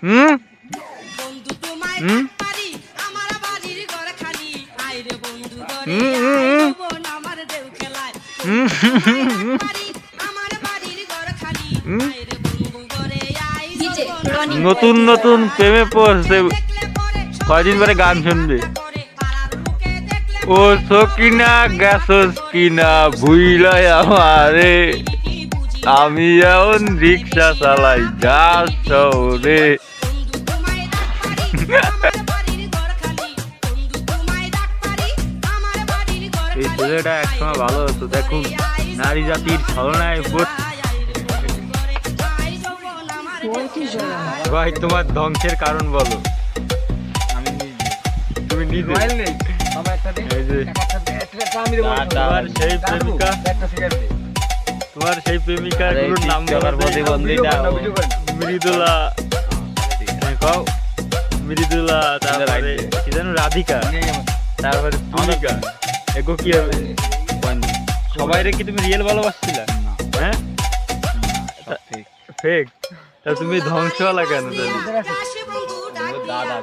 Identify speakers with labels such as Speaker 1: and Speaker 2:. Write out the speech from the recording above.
Speaker 1: হুম
Speaker 2: বন্ধু তোমায় পারি আমার বাড়ির ঘর খালি আইরে বন্ধু ঘরে আইবো আমার দেউ খেলায় পারি আমার বাড়ির ঘর খালি আইরে বন্ধু ঘরে আইবো
Speaker 1: নতুন নতুন প্রেমে পড়ছে কয়দিন পরে গান শুনবে ও সকিনা গেছস কিনা ভুইলাই আমারে আমি এখন রিক্সা চালাই যা শহরে এই ছেলেটা একসময় ভালো হতো দেখুন নারী জাতির ছলনায় ভাই তোমার ধ্বংসের কারণ বলো তুমি নিজে তোমার সেই প্রেমিকার নাম মৃদুলা মৃদুলা তারপরে কি জানো রাধিকা তারপরে তুলিকা এগো কি হবে সবাই রে কি তুমি রিয়েল ভালোবাসছিলা হ্যাঁ ফেক তা তুমি ধ্বংস হলা কেন দাদা